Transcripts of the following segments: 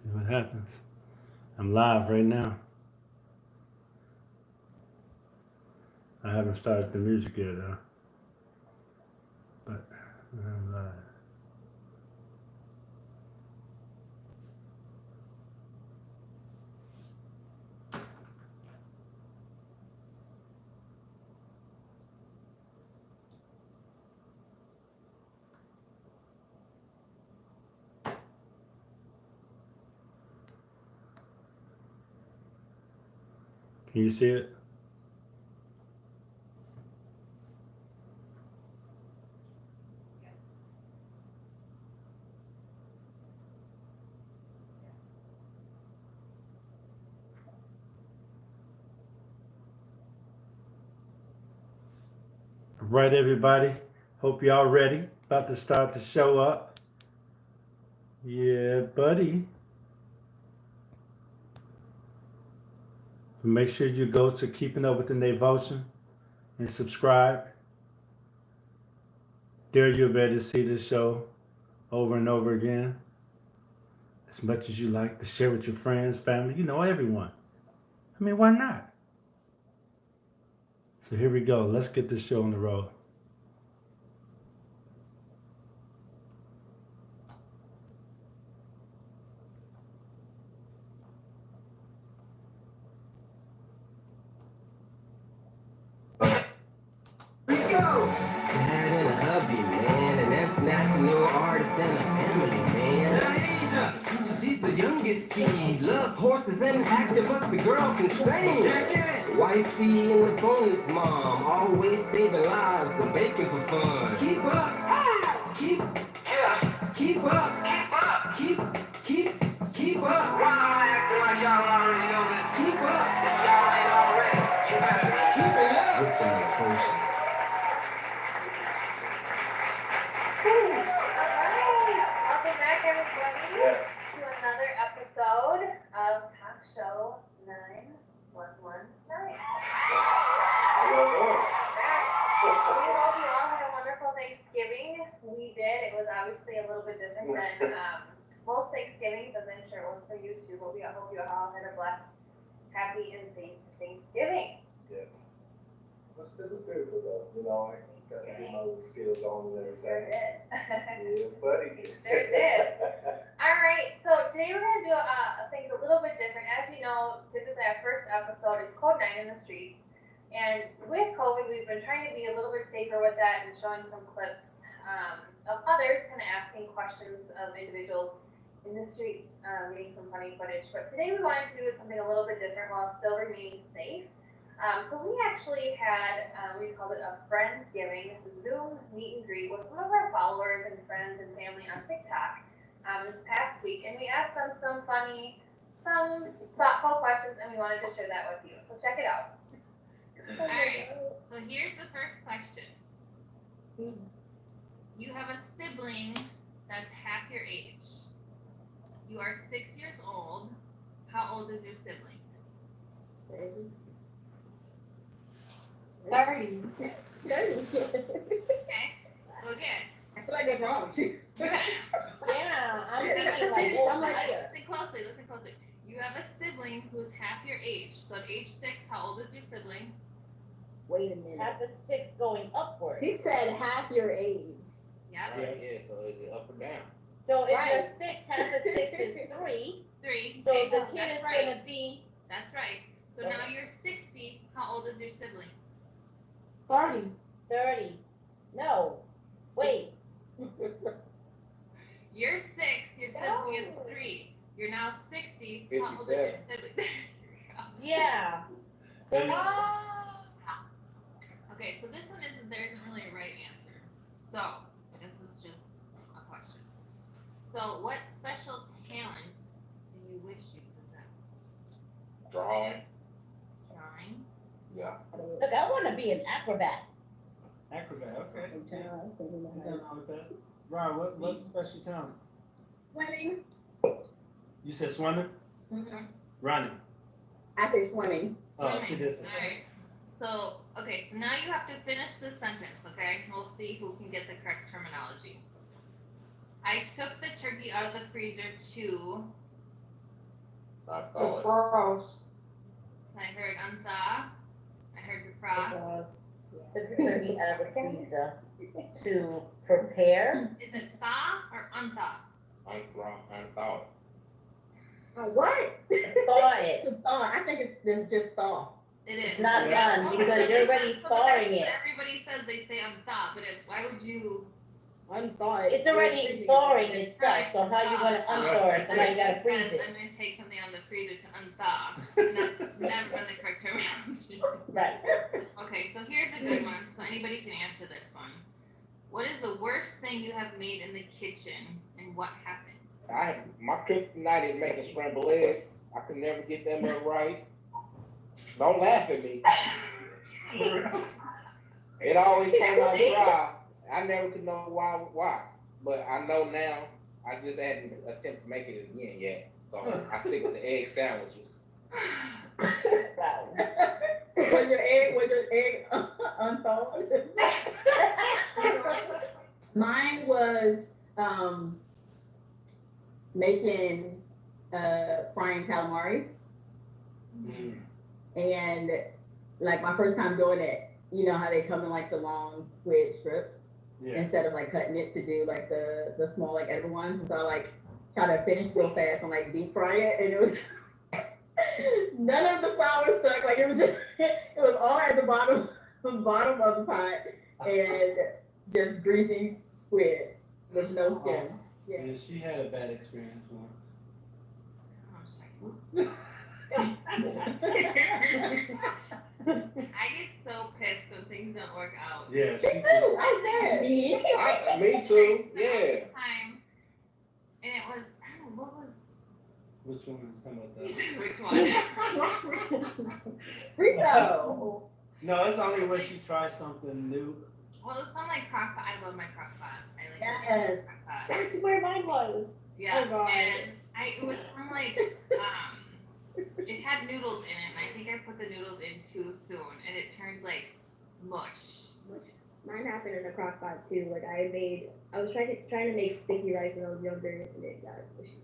See what happens. I'm live right now. I haven't started the music yet though. But I'm live. Can you see it? All right, everybody. Hope y'all ready. About to start the show up. Yeah, buddy. Make sure you go to Keeping Up with the Nevotion and subscribe. There you'll be able to see this show over and over again. As much as you like to share with your friends, family, everyone. I mean, why not? So here we go. Let's get this show on the road. Loves horses and active, but the girl can sing. Wifey and the bonus mom, always saving lives and baking for fun. Keep up, keep up, keep up, keep up. Why am I acting like y'all already know this? Keep up, if y'all ain't already, you better be keeping up with the Nevotions. Welcome back, everybody. Yes. To another episode of Talk Show 9119. We hope you all had a wonderful Thanksgiving. We did. It was obviously a little bit different than most Thanksgivings, as I'm sure it was for you too. But we hope you all had a blessed, happy, and safe Thanksgiving. Yes. What's the beautiful though? Got the skills on there. Sure did. Yeah, buddy. You sure did. All right, so today we're going to do things a little bit different. As you know, typically our first episode is Code 9 in the streets. And with COVID, we've been trying to be a little bit safer with that and showing some clips of others kind of asking questions of individuals in the streets, getting some funny footage. But today we wanted to do something a little bit different while still remaining safe. So we actually had, we called it a Friendsgiving Zoom meet and greet with some of our followers and friends and family on TikTok this past week. And we asked them some funny, some thoughtful questions, and we wanted to share that with you. So check it out. All right, so here's the first question. You have a sibling that's half your age. You are 6 years old. How old is your sibling? 30. Okay, so again. I feel like that's wrong too. Yeah, I'm thinking like, Listen closely. You have a sibling who's half your age. So at age 6, how old is your sibling? Wait a minute. Half a 6 going upward. She said half your age. Yep. Yeah, so is it up or down? So if Right. you're 6, half of 6 is 3. 3. So Okay, the that's kid is right. going to be. That's right. So now you're 60. How old is your sibling? 30. 30. No. Wait. You're 6. Your sibling is 3. You're now 60. How old is your sibling? Yeah. Okay, so this one there isn't really a right answer. So this is just a question. So what special talent do you wish you possessed? Drawing. Drawing. Yeah. Look, I want to be an acrobat. Acrobat, okay. Okay. Nothing wrong with that. Ron, what special talent? Swimming. You said swimming? Mm-hmm. Ronnie. I say swimming. Oh, she did say Alright. So, okay, so now you have to finish the sentence, okay? We'll see who can get the correct terminology. I took the turkey out of the freezer to I The thought frost. So I heard unthaw. I heard defrost. To be out of the freezer. To prepare. Is it thaw or unthaw? I thought. What? Thaw it. Thaw. I think it's just thaw. It is. It's not Yeah. done because you're already thawing it. Everybody says they say unthaw, but why would you? Unthaw. It's already thawing itself, so how you gonna unthaw it? So now you gotta freeze it. I'm gonna take something out of the freezer to unthaw. And that's never been the correct terminology. Right. Okay, so here's a good one. So anybody can answer this one. What is the worst thing you have made in the kitchen, and what happened? My kryptonite is making scrambled eggs. I could never get them up right. Don't laugh at me. It always came out dry. I never could know why. But I know now. I just hadn't attempt to make it again yet. So I stick with the egg sandwiches. Wow. Was your egg unthawed? Mine was making frying calamari. Mm. And like my first time doing it, you know how they come in like the long squid strips Yeah. instead of like cutting it to do like the small like edible ones. And so I like try to finish real fast and like deep fry it, and it was none of the flour stuck. Like it was just it was all at the bottom of the pot and just greasy squid with no skin. Yeah. Yeah, she had a bad experience once. I get so pissed when things don't work out. Yeah, Me she too. I said. Me too. Yeah. Time, and it was, I don't know, what was, Which one was talking about you that? said which one? Rico. No, it's only when she tries something new. Well, it was some like crock pot. I love my crock pot. I like Yes. crock pot. That's where mine was. Yeah, Oh, God. and it was from like, it had noodles in it, and I think I put the noodles in too soon, and it turned like mush. Mine happened in a crock pot too. Like I was trying to make sticky rice when I was younger, and it got mushy.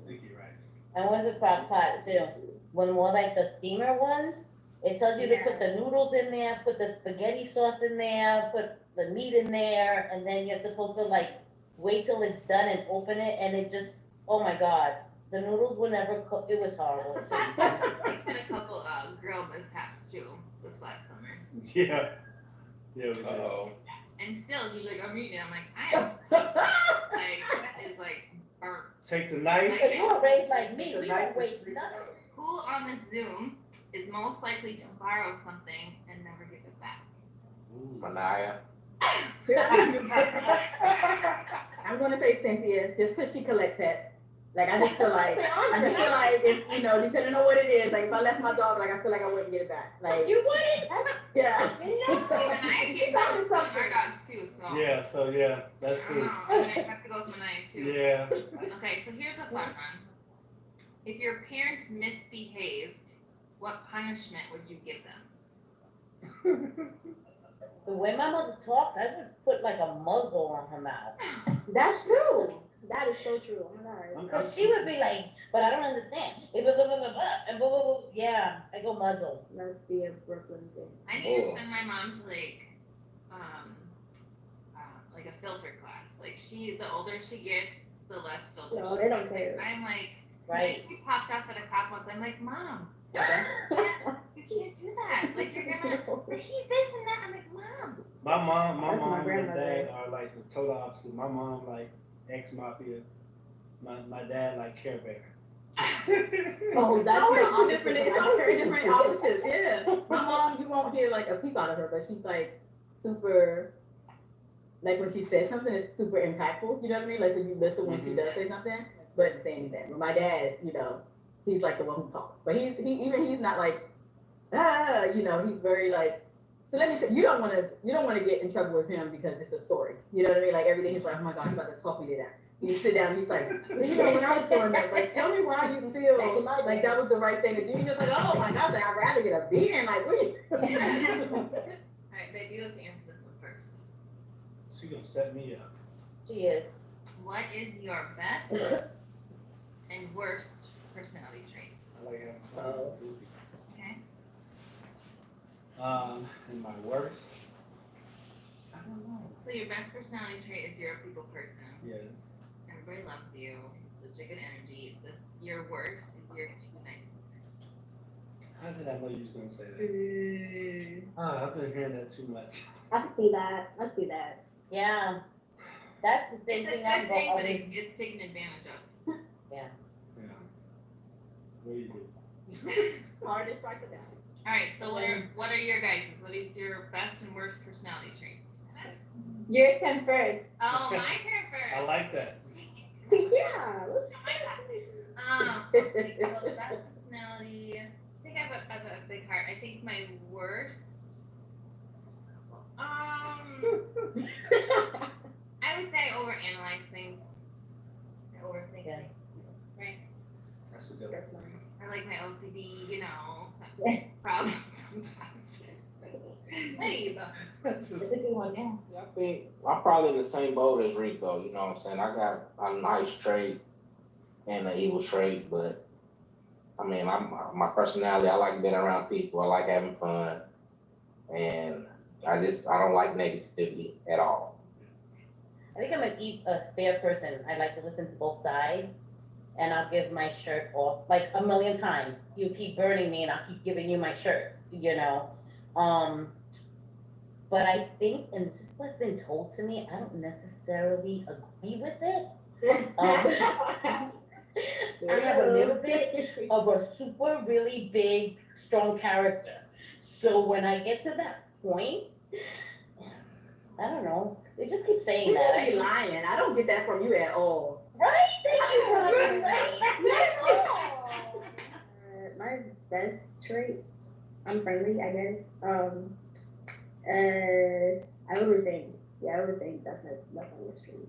Sticky rice. And what's a crock pot too? When more like the steamer ones, it tells you to put the noodles in there, put the spaghetti sauce in there, put the meat in there, and then you're supposed to like wait till it's done and open it, and it just, oh my God, the noodles were never cooked. It was horrible. I've had a couple grill mishaps too this last summer, Yeah. Yeah, we did. Uh-oh. and still he's like, I'm eating it. I'm like, I am like that is like burnt. Take the knife. Because you were raised like me, we don't waste nothing. Who on this Zoom is most likely to borrow something and never give it back? Ooh. Manaya. I'm gonna say Cynthia, just because she collect pets. Like I just feel like if, you know, depending on what it is, like if I left my dog, like I feel like I wouldn't get it back. Like You wouldn't? yeah. And I keep something with our dogs too, so Yeah, so yeah, that's I don't true. know. I have to go with Manaya too. Yeah. Okay, so here's a fun one. If your parents misbehaved, what punishment would you give them? The way my mother talks, I would put like a muzzle on her mouth. That's true. That is so true. Oh my God. Because she would be like, but I don't understand. Yeah, I go muzzle. That's the Brooklyn thing. I need to send my mom to like a filter class. Like the older she gets, the less filter. No, she they don't gets. care. I'm like, Right. She popped off at a cop once. I'm like, Mom, you can't do that. Like you're gonna repeat this and that. I'm like, Mom. My mom That's my and grandmother. dad are like the total opposite. My mom like ex-mafia. My dad like Care Bear. Oh, that's two different. It's always two different opposites. Yeah. My mom, you won't hear like a peep out of her, but she's like super. Like when she says something, it's super impactful. You know what I mean? Like so you listen when she does say something, but doesn't say anything. But my dad, you know, he's like the one who talks, but he's not like you know, he's very like. So let me tell you, you don't want to get in trouble with him because it's a story. You know what I mean? Like everything is like, oh my gosh, he's about to talk me to that. You sit down, and he's like, well, you know, when I was doing that, like, tell me why you feel like that was the right thing to do. You're just like, oh my gosh, like, I'd rather get a beating. Like, what are you? All right, babe, you have to answer this one first. She gonna set me up. She is. What is your best and worst personality Oh. Okay. And my worst? I don't know. So your best personality trait is you're a people person. Yes. Everybody loves you. Such a good energy. Your worst is you're too nice. How did I know you was gonna say that? I've been hearing that too much. I can see that. I see that. Yeah, that's the same It's a thing good I'm thing, but going. it's taken advantage of. Yeah. What do you do? Hard to strike it down. All right. So what are your guys's? What is your best and worst personality traits? Your turn first. Oh, my turn first. I like that. Yeah. Let's go my side. Okay, well, the best personality. I think I have a big heart. I think my worst. I would say I overanalyze things. I overthink Yeah. things. Right. That's a good one. I like my OCD, you know, problems sometimes. Babe. It's a good one, yeah. Yeah, I think I'm probably in the same boat as Rico. You know what I'm saying? I got a nice trait and an evil trait, but I mean, my personality. I like being around people. I like having fun, and I don't like negativity at all. I think I'm a fair person. I like to listen to both sides, and I'll give my shirt off like a million times. You keep burning me, and I'll keep giving you my shirt. You know, but I think, and this is what's been told to me, I don't necessarily agree with it. I have a little bit of a super really big, strong character. So when I get to that point, I don't know. They just keep saying that. You be lying. I don't get that from you at all. Right? Thank you, Robin. Right? My best trait, I'm friendly, I guess. I overthink. Yeah, I overthink. That's my worst trait.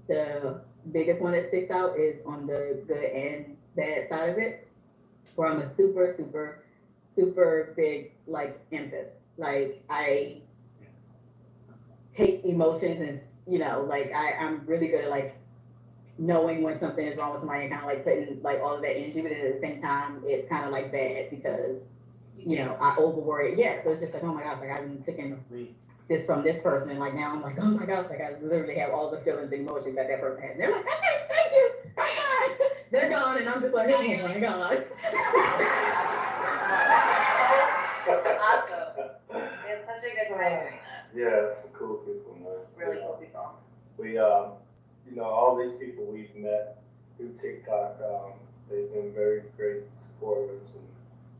The biggest one that sticks out is on the good and bad side of it, where I'm a super, super, super big like empath. Like I take emotions and like I'm really good at like knowing when something is wrong with somebody and kind of like putting like all of that energy, but at the same time it's kind of like bad because I over worry. Yeah, so it's just like, oh my gosh, like I've been taking this from this person, and like now I'm like, oh my gosh, like I literally have all the feelings and emotions that person has. And they're like, okay, thank you, bye. They're gone, and I'm just like, oh my god. Awesome. We had such a good time doing that. Yeah, some cool people, man. Really cool people. We, all these people we've met through TikTok, they've been very great supporters and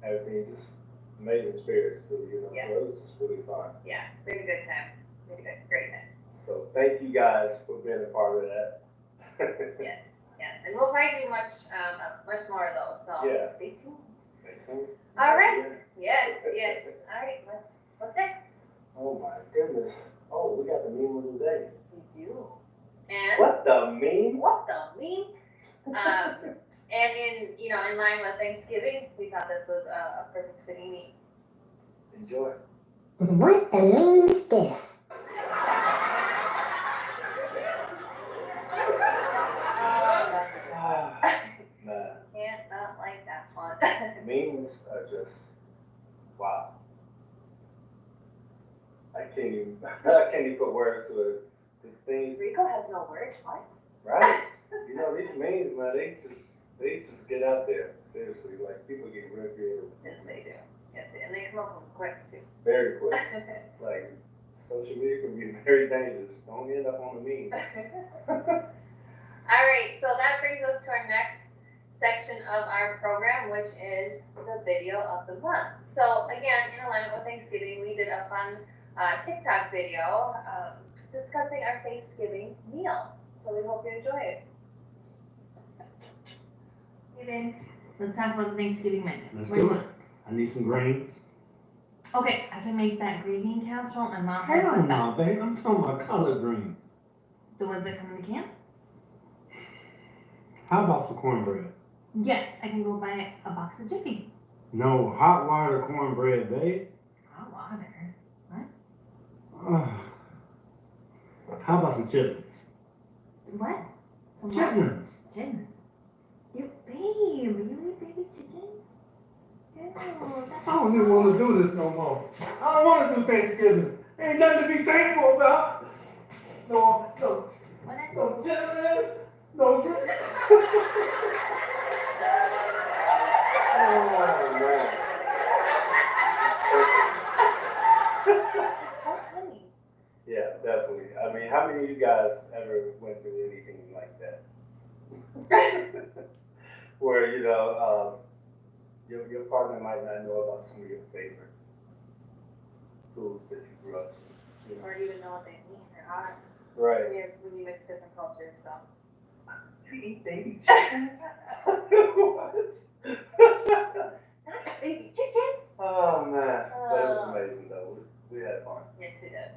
everything, just amazing spirits too, Yeah. So it was just really fun. Yeah, we had a good time. We had a great time. So thank you guys for being a part of that. Yes, and we'll probably do much more of those. So Yeah. stay tuned. Thanks, man. All right. Yes. All right. What's next? Oh my goodness. Oh, we got the meme of the day. We do. And What the meme? what the meme? And in line with Thanksgiving, we thought this was a perfect fitting meme. Enjoy. What the meme is this? Nah, Can't not like that one. memes are just wow. I can't even put words to it. The thing, Rico has no words. What? right? These memes, man, they just get out there. Seriously, like people get real creative. Yes, they do. Yes, and they come up with them quick too. Very quick. Like social media can be very dangerous. Don't end up on the meme. All right, so that brings us to our next section of our program, which is the video of the month. So again, in alignment with Thanksgiving, we did a fun TikTok video discussing our Thanksgiving meal. So we hope you enjoy it. Hey, babe, let's talk about the Thanksgiving menu. Let's What do you do it. want? I need some greens. Okay, I can make that green bean casserole. My mom has Hell put that. no, babe. I'm talking about collard greens. The ones that come in the can? How about some cornbread? Yes, I can go buy a box of Jiffy. No, hot water cornbread, babe. Hot water. Ugh. How about some chitlins? What? Some Chitlins. chitlins. You, babe, you eat baby chickens? I don't even want to do this no more. I don't want to do Thanksgiving. Ain't nothing to be thankful about. No, no, What next? no chitlins, no drink. Oh, man. So funny. Yeah, definitely. I mean, how many of you guys ever went through anything like that? Where, your partner might not know about some of your favorite foods that you grew up to. Or even know what they mean or are. Right. When you mix different cultures, so. You eat baby chickens? What? Not baby chickens. Oh, man. But it was amazing, though. We had fun. Yes, we did.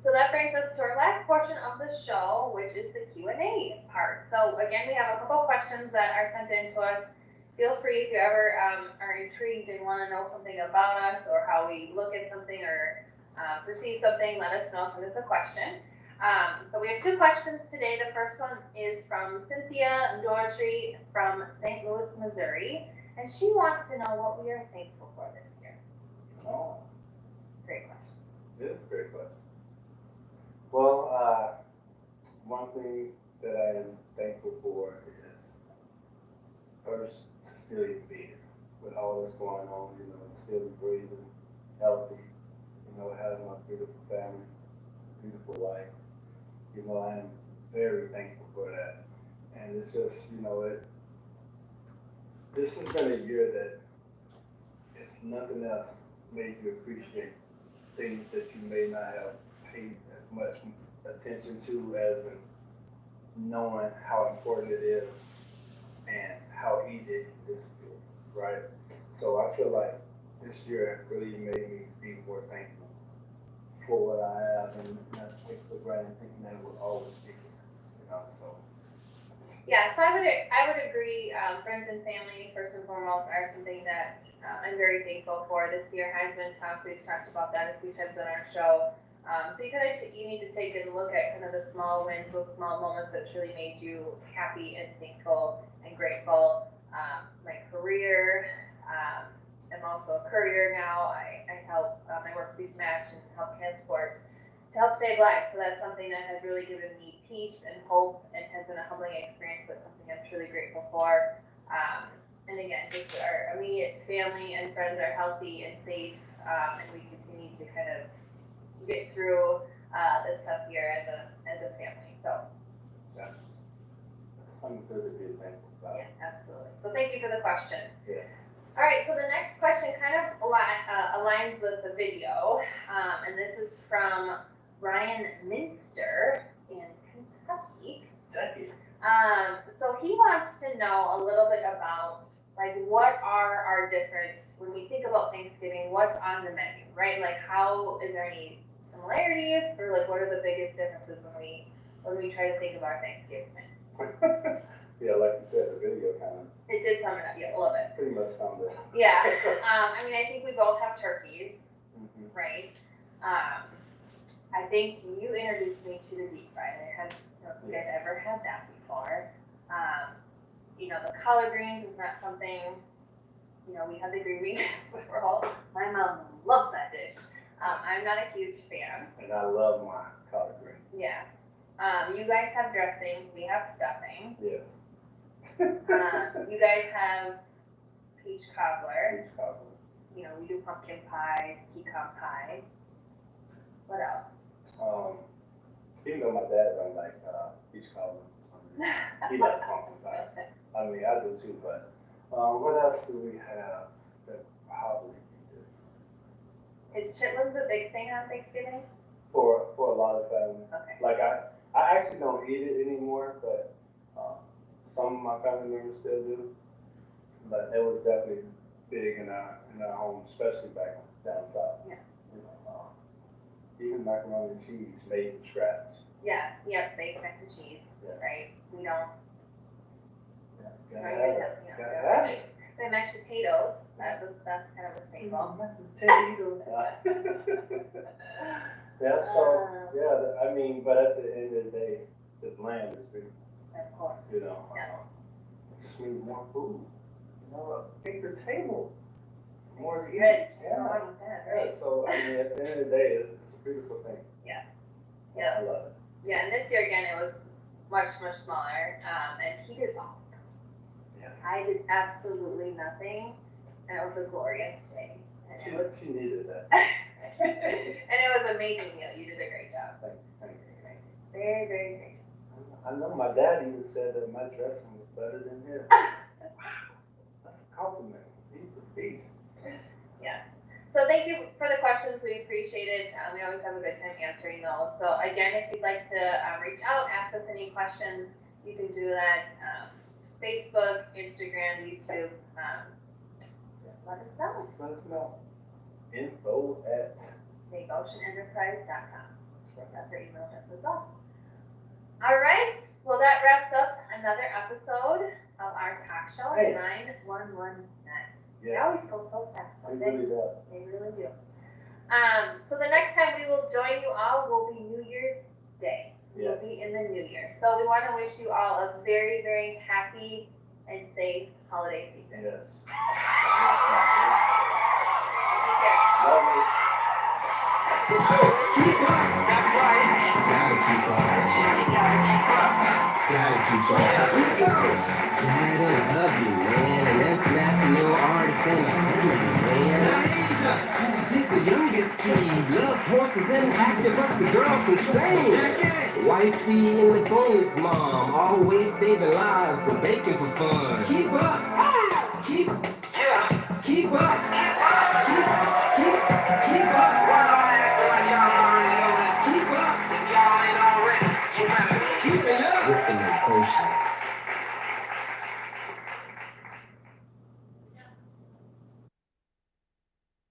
So that brings us to our last portion of the show, which is the Q&A part. So again, we have a couple questions that are sent in to us. Feel free if you ever are intrigued and want to know something about us or how we look at something or perceive something, let us know. Send us a question. But we have two questions today. The first one is from Cynthia Doherty from St. Louis, Missouri. And she wants to know what we are thankful for this year. Oh, Great question. it is a great question. Well, one thing that I am thankful for is first to still even be here with all that's going on, still be breathing, healthy, having my beautiful family, beautiful life. I am very thankful for that. And it's just, this has been a year that, if nothing else, made you appreciate things that you may not have paid as much attention to as in knowing how important it is and how easy it can disappear, right? So I feel like this year really made me be more thankful for what I have and not take for granted thinking that it will always be here, so. Yeah, so I would agree. Friends and family, first and foremost, are something that I'm very thankful for. This year has been tough. We've talked about that a few times on our show. So you need to take and look at kind of the small wins, those small moments that truly made you happy and thankful and grateful. My career, I'm also a courier now. I help, I work with Match and help transport to help save lives. So that's something that has really given me peace and hope and has been a humbling experience, but something I'm truly grateful for. And again, just our immediate family and friends are healthy and safe, and we continue to kind of get through this tough year as a family. So Yeah. Something good to be thankful about. yeah, absolutely. So thank you for the question. Yes. All right, so the next question kind of aligns with the video, and this is from Ryan Minster in Kentucky. So he wants to know a little bit about, like, what are our different, when we think about Thanksgiving, what's on the menu, right? Like, is there any similarities, or like, what are the biggest differences when we try to think of our Thanksgiving menu? Yeah, like you said, the video kind of It did sum it up, yeah, a little bit. pretty much summed it. Yeah, I mean, I think we both have turkeys, right? I think you introduced me to the deep fried. I don't think I've ever had that before. The collard greens is not something, we have the green beans. My mom loves that dish. I'm not a huge fan. And I love my collard green. Yeah. You guys have dressing, we have stuffing. Yes. You guys have peach cobbler. Peach cobbler. We do pumpkin pie, pecan pie. What else? Even though my dad don't like peach cobbler for some reason, he likes pumpkin pie. I mean, I do too, but what else do we have that probably be good? Is chitlins a big thing on Thanksgiving? For a lot of families. Okay. Like I actually don't eat it anymore, but some of my family members still do. But it was definitely big in our home, especially back down south. Yeah. Even macaroni and cheese made from scratch. Yeah, yep, baked mac and cheese, right? We don't. The mashed potatoes, that's kind of a staple. Potatoes. Yeah, so, I mean, but at the end of the day, the bland is big. Of course. It just means more food. A bigger table. more Good. Yeah. Wrong with that, Yeah, right? so I mean, at the end of the day, it's a beautiful thing. Yeah. I Yeah. love it. Yeah, and this year again, it was much, much smaller. And he did all. Yes. I did absolutely nothing, and it was a glorious day. And it was, She needed that. and it was amazing, Neil. You did a great job. Thank you. Very, very great. I know my dad even said that my dressing was better than his. That's a compliment. He's a beast. Yes. So thank you for the questions. We appreciate it. We always have a good time answering those. So again, if you'd like to reach out, ask us any questions, you can do that. Facebook, Instagram, YouTube. Just let us know. Just let us know. Info@ Nevotionenterprise.com. That's our email address as well. All right. Well, that wraps up another episode of our talk show, Hey. 911 Net. They Yes. always go so fast, They don't they? really do. They really do. So the next time we will join you all will be New Year's Day. We will Yes. be in the new year. So we want to wish you all a very, very happy and safe holiday season. Yes. Take care. Love you. Keep up. That's right. Gotta keep up. Gotta keep up. Keep up. Gotta love you, man. An international artist and a family, man. She's the youngest seed. Loves horses and active, but the girl can sing. Wifey and the bonus mom. Always saving lives and baking for fun. Keep